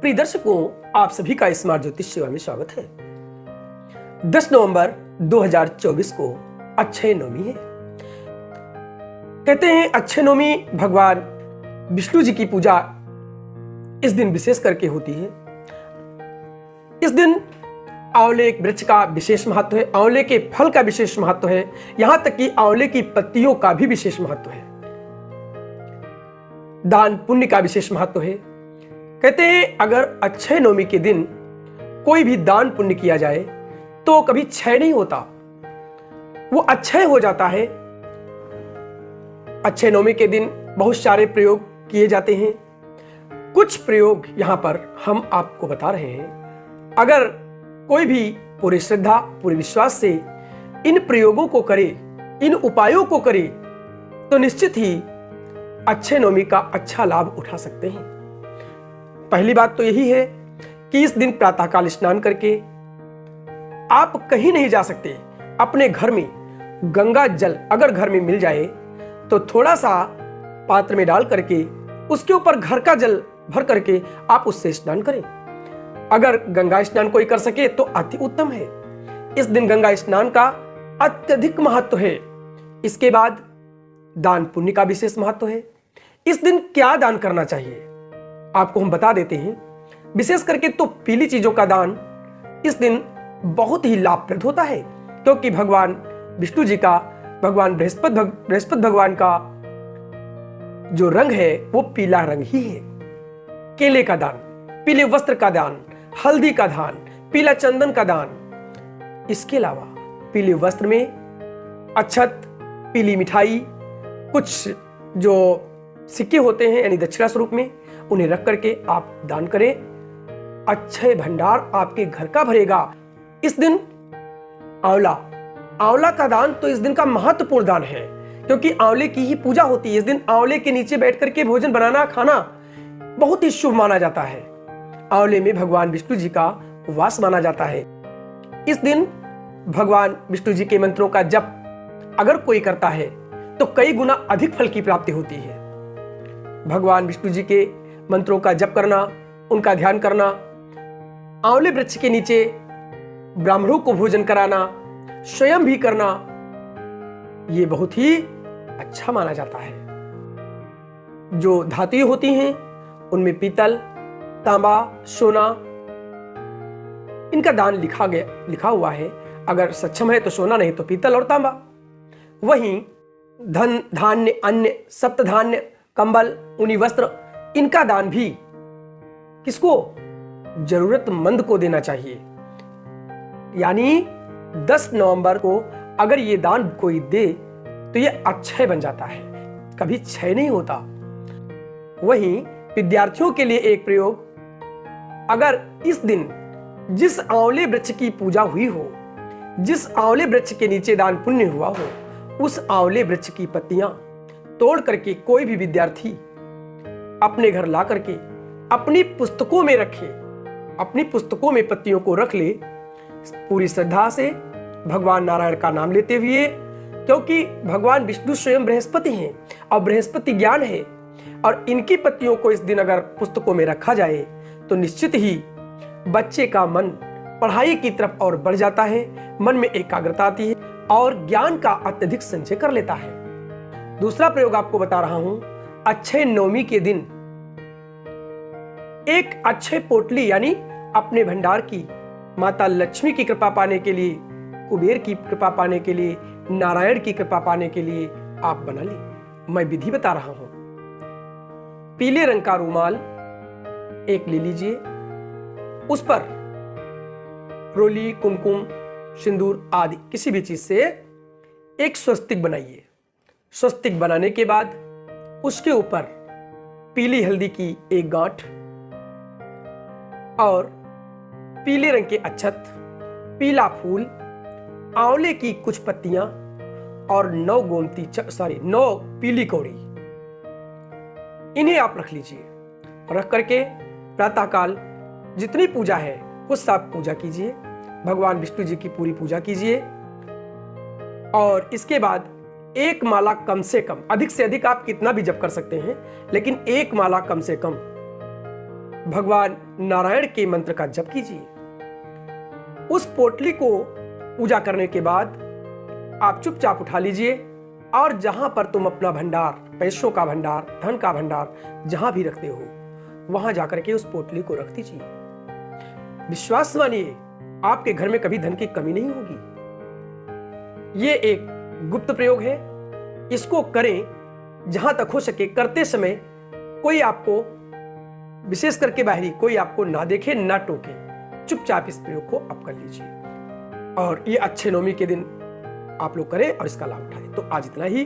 प्रिय दर्शकों, आप सभी का स्मार्ट ज्योतिष सेवा में स्वागत है। 10 नवंबर 2024 को अक्षय नवमी है। कहते हैं अक्षय नवमी भगवान विष्णु जी की पूजा इस दिन विशेष करके होती है। इस दिन आंवले एक वृक्ष का विशेष महत्व है, आंवले के फल का विशेष महत्व है, यहां तक कि आंवले की पत्तियों का भी विशेष महत्व है। दान पुण्य का विशेष महत्व है। कहते हैं अगर अक्षय नवमी के दिन कोई भी दान पुण्य किया जाए तो कभी क्षय नहीं होता, वो अक्षय हो जाता है। अक्षय नवमी के दिन बहुत सारे प्रयोग किए जाते हैं। कुछ प्रयोग यहां पर हम आपको बता रहे हैं। अगर कोई भी पूरी श्रद्धा पूरे विश्वास से इन प्रयोगों को करे, इन उपायों को करे, तो निश्चित ही अक्षय नवमी का अच्छा लाभ उठा सकते हैं। पहली बात तो यही है कि इस दिन प्रातःकाल स्नान करके आप कहीं नहीं जा सकते। अपने घर में गंगा जल अगर घर में मिल जाए तो थोड़ा सा पात्र में डाल करके उसके ऊपर घर का जल भर करके आप उससे स्नान करें। अगर गंगा स्नान कोई कर सके तो अति उत्तम है। इस दिन गंगा स्नान का अत्यधिक महत्व है। इसके बाद दान पुण्य का विशेष महत्व है। इस दिन क्या दान करना चाहिए आपको हम बता देते हैं। विशेष करके तो पीली चीजों का दान इस दिन बहुत ही लाभप्रद होता है, क्योंकि भगवान विष्णु जी का, भगवान बृहस्पति भगवान का जो रंग है वो पीला रंग ही है। केले का दान, पीले वस्त्र का दान, हल्दी का दान, पीला चंदन का दान। इसके अलावा पीले वस्त्र में अक्षत, पीली मिठाई, कुछ जो सिक्के होते हैं यानी दक्षिणा स्वरूप में, उन्हें रख करके आप दान करें। अक्षय भंडार आपके घर का भरेगा। इस दिन आंवला का दान तो इस दिन का महत्वपूर्ण दान है, क्योंकि आंवले की ही पूजा होती है। इस दिन आंवले के नीचे बैठ करके भोजन बनाना खाना बहुत ही शुभ माना जाता है। आंवले में भगवान विष्णु जी का वास माना जाता है। इस दिन भगवान विष्णु जी के मंत्रों का जप अगर कोई करता है तो कई गुना अधिक फल की प्राप्ति होती है। भगवान विष्णु जी के मंत्रों का जप करना, उनका ध्यान करना, आंवले वृक्ष के नीचे ब्राह्मणों को भोजन कराना, स्वयं भी करना, ये बहुत ही अच्छा माना जाता है। जो धातुएं होती हैं उनमें पीतल, तांबा, सोना, इनका दान लिखा हुआ है। अगर सक्षम है तो सोना, नहीं तो पीतल और तांबा। वहीं धन, धान्य, अन्न, सप्त धान्य, कंबल, ऊनी वस्त्र, इनका दान भी किसको? जरूरतमंद को देना चाहिए। यानी 10 नवंबर को अगर ये दान कोई दे तो ये अक्षय बन जाता है, कभी क्षय नहीं होता। वहीं विद्यार्थियों के लिए एक प्रयोग, अगर इस दिन जिस आंवले वृक्ष की पूजा हुई हो, जिस आंवले वृक्ष के नीचे दान पुण्य हुआ हो, उस आंवले वृक्ष की पत्तियां तोड़ करके कोई भी विद्यार्थी अपने घर ला करके अपनी पुस्तकों में रखे, अपनी पुस्तकों में पत्तियों को रख ले, पूरी श्रद्धा से भगवान नारायण का नाम लेते हुए, क्योंकि भगवान विष्णु स्वयं बृहस्पति हैं और बृहस्पति ज्ञान है, और इनकी पत्तियों को इस दिन अगर पुस्तकों में रखा जाए तो निश्चित ही बच्चे का मन पढ़ाई की तरफ और बढ़ जाता है, मन में एकाग्रता आती है और ज्ञान का अत्यधिक संचय कर लेता है। दूसरा प्रयोग आपको बता रहा हूं। अक्षय नवमी के दिन एक अक्षय पोटली यानी अपने भंडार की, माता लक्ष्मी की कृपा पाने के लिए, कुबेर की कृपा पाने के लिए, नारायण की कृपा पाने के लिए आप बना लें। मैं विधि बता रहा हूं। पीले रंग का रूमाल एक ले लीजिए, उस पर रोली, कुमकुम, सिंदूर आदि किसी भी चीज से एक स्वस्तिक बनाइए। स्वस्तिक बनाने के बाद उसके ऊपर पीली हल्दी की एक गांठ और पीले रंग के अक्षत, पीला फूल, आंवले की कुछ पत्तियां और 9 पीली कौड़ी, इन्हें आप रख लीजिए। रख करके प्रातःकाल जितनी पूजा है वो सब पूजा कीजिए, भगवान विष्णु जी की पूरी पूजा कीजिए। और इसके बाद एक माला कम से कम, अधिक से अधिक आप कितना भी जप कर सकते हैं, लेकिन एक माला कम से कम भगवान नारायण के मंत्र का जप कीजिए। उस पोटली को पूजा करने के बाद आप चुपचाप उठा लीजिए और जहां पर तुम अपना भंडार, पैसों का भंडार, धन का भंडार जहां भी रखते हो, वहां जाकर के उस पोटली को रख दीजिए। विश्वास मानिए, आपके घर में कभी धन की कमी नहीं होगी। ये एक गुप्त प्रयोग है, इसको करें जहां तक हो सके। करते समय कोई आपको, विशेष करके बाहरी कोई आपको ना देखे, ना टोके, चुपचाप इस प्रयोग को आप कर लीजिए और ये अच्छे नवमी के दिन आप लोग करें और इसका लाभ उठाएं। तो आज इतना ही।